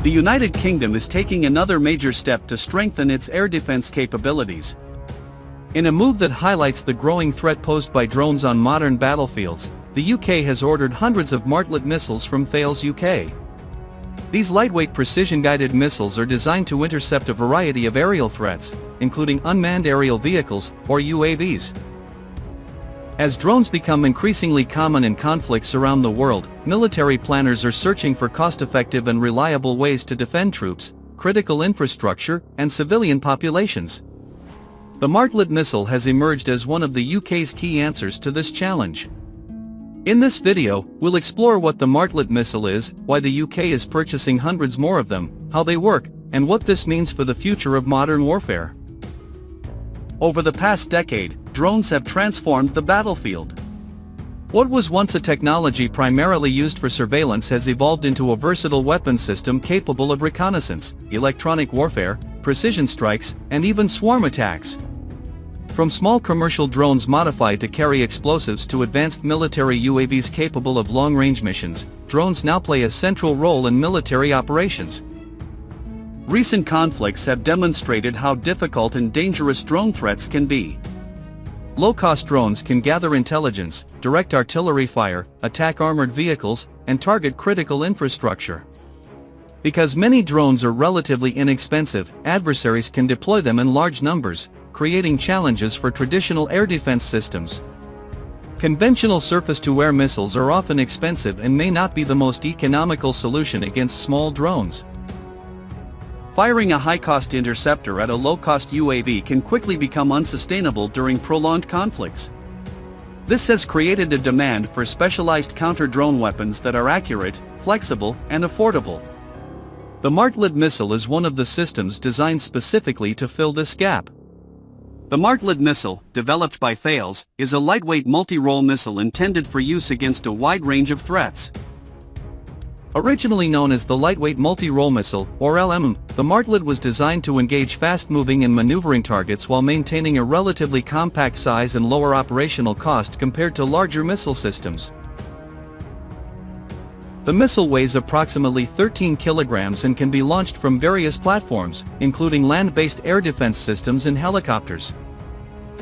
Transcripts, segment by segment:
The United Kingdom is taking another major step to strengthen its air defense capabilities. In a move that highlights the growing threat posed by drones on modern battlefields, the UK has ordered hundreds of Martlet missiles from Thales UK. These lightweight precision-guided missiles are designed to intercept a variety of aerial threats, including unmanned aerial vehicles, or UAVs. As drones become increasingly common in conflicts around the world, military planners are searching for cost-effective and reliable ways to defend troops, critical infrastructure, and civilian populations. The Martlet missile has emerged as one of the UK's key answers to this challenge. In this video, we'll explore what the Martlet missile is, why the UK is purchasing hundreds more of them, how they work, and what this means for the future of modern warfare. Over the past decade, drones have transformed the battlefield. What was once a technology primarily used for surveillance has evolved into a versatile weapons system capable of reconnaissance, electronic warfare, precision strikes, and even swarm attacks. From small commercial drones modified to carry explosives to advanced military UAVs capable of long-range missions, drones now play a central role in military operations. Recent conflicts have demonstrated how difficult and dangerous drone threats can be. Low-cost drones can gather intelligence, direct artillery fire, attack armored vehicles, and target critical infrastructure. Because many drones are relatively inexpensive, adversaries can deploy them in large numbers, creating challenges for traditional air defense systems. Conventional surface-to-air missiles are often expensive and may not be the most economical solution against small drones. Firing a high-cost interceptor at a low-cost UAV can quickly become unsustainable during prolonged conflicts. This has created a demand for specialized counter-drone weapons that are accurate, flexible, and affordable. The Martlet missile is one of the systems designed specifically to fill this gap. The Martlet missile, developed by Thales, is a lightweight multi-role missile intended for use against a wide range of threats. Originally known as the Lightweight Multi-Role Missile, or LMM, the Martlet was designed to engage fast-moving and maneuvering targets while maintaining a relatively compact size and lower operational cost compared to larger missile systems. The missile weighs approximately 13 kilograms and can be launched from various platforms, including land-based air defense systems and helicopters.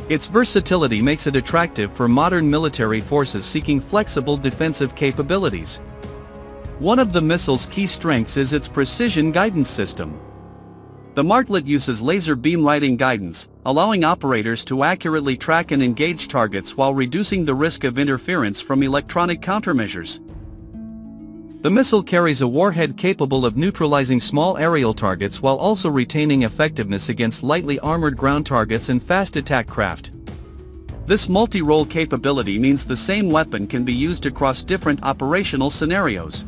Its versatility makes it attractive for modern military forces seeking flexible defensive capabilities. One of the missile's key strengths is its precision guidance system. The Martlet uses laser beam lighting guidance, allowing operators to accurately track and engage targets while reducing the risk of interference from electronic countermeasures. The missile carries a warhead capable of neutralizing small aerial targets while also retaining effectiveness against lightly armored ground targets and fast attack craft. This multi-role capability means the same weapon can be used across different operational scenarios.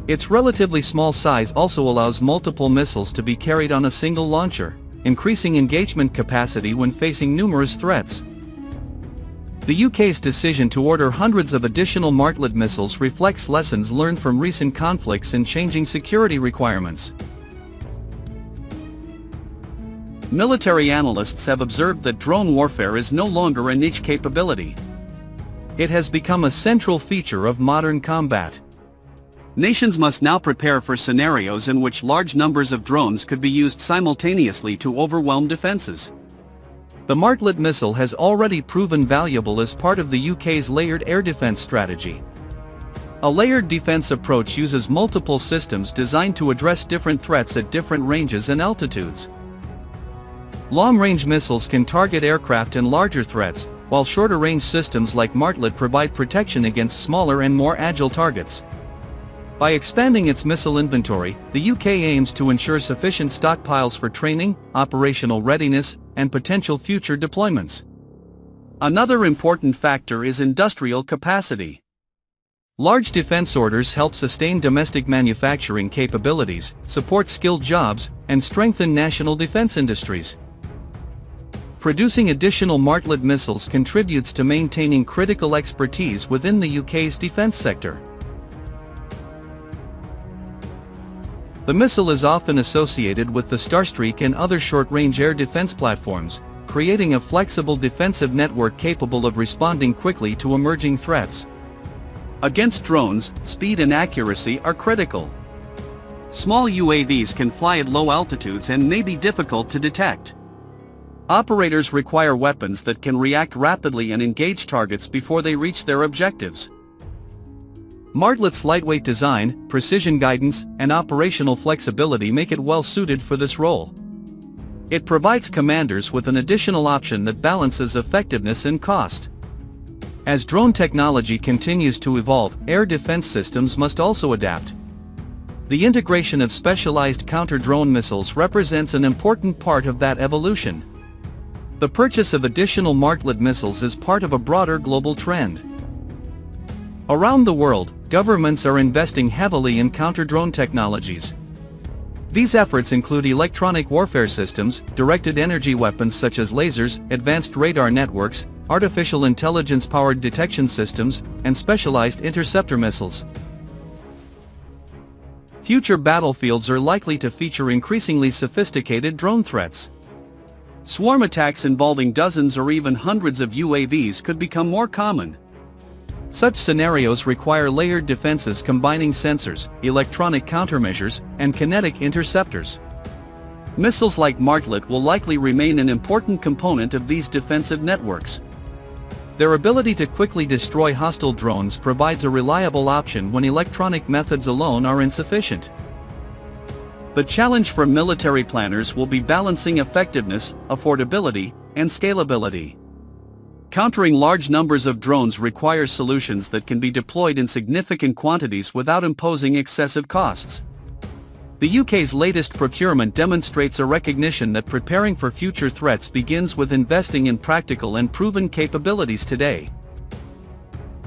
Its relatively small size also allows multiple missiles to be carried on a single launcher, increasing engagement capacity when facing numerous threats. The UK's decision to order hundreds of additional Martlet missiles reflects lessons learned from recent conflicts and changing security requirements. Military analysts have observed that drone warfare is no longer a niche capability. It has become a central feature of modern combat. Nations must now prepare for scenarios in which large numbers of drones could be used simultaneously to overwhelm defenses. The Martlet missile has already proven valuable as part of the UK's layered air defense strategy. A layered defense approach uses multiple systems designed to address different threats at different ranges and altitudes. Long-range missiles can target aircraft and larger threats, while shorter-range systems like Martlet provide protection against smaller and more agile targets. By expanding its missile inventory, the UK aims to ensure sufficient stockpiles for training, operational readiness, and potential future deployments. Another important factor is industrial capacity. Large defense orders help sustain domestic manufacturing capabilities, support skilled jobs, and strengthen national defense industries. Producing additional Martlet missiles contributes to maintaining critical expertise within the UK's defense sector. The missile is often associated with the Starstreak and other short-range air defense platforms, creating a flexible defensive network capable of responding quickly to emerging threats. Against drones, speed and accuracy are critical. Small UAVs can fly at low altitudes and may be difficult to detect. Operators require weapons that can react rapidly and engage targets before they reach their objectives. Martlet's lightweight design, precision guidance, and operational flexibility make it well suited for this role. It provides commanders with an additional option that balances effectiveness and cost. As drone technology continues to evolve, air defense systems must also adapt. The integration of specialized counter-drone missiles represents an important part of that evolution. The purchase of additional Martlet missiles is part of a broader global trend. Around the world, governments are investing heavily in counter-drone technologies. These efforts include electronic warfare systems, directed energy weapons such as lasers, advanced radar networks, artificial intelligence-powered detection systems, and specialized interceptor missiles. Future battlefields are likely to feature increasingly sophisticated drone threats. Swarm attacks involving dozens or even hundreds of UAVs could become more common. Such scenarios require layered defenses combining sensors, electronic countermeasures, and kinetic interceptors. Missiles like Martlet will likely remain an important component of these defensive networks. Their ability to quickly destroy hostile drones provides a reliable option when electronic methods alone are insufficient. The challenge for military planners will be balancing effectiveness, affordability, and scalability. Countering large numbers of drones requires solutions that can be deployed in significant quantities without imposing excessive costs. The UK's latest procurement demonstrates a recognition that preparing for future threats begins with investing in practical and proven capabilities today.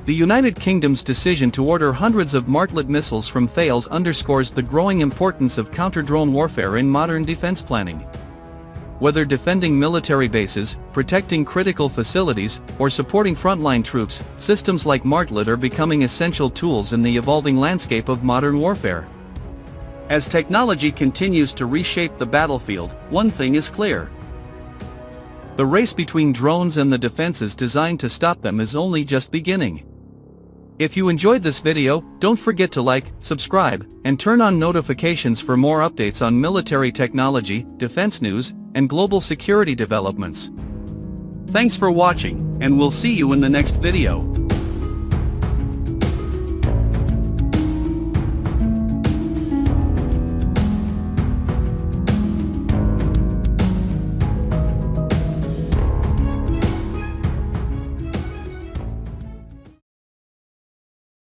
The United Kingdom's decision to order hundreds of Martlet missiles from Thales underscores the growing importance of counter-drone warfare in modern defense planning. Whether defending military bases, protecting critical facilities, or supporting frontline troops, systems like Martlet are becoming essential tools in the evolving landscape of modern warfare. As technology continues to reshape the battlefield, one thing is clear. The race between drones and the defenses designed to stop them is only just beginning. If you enjoyed this video, don't forget to like, subscribe, and turn on notifications for more updates on military technology, defense news, and global security developments. Thanks for watching, and we'll see you in the next video.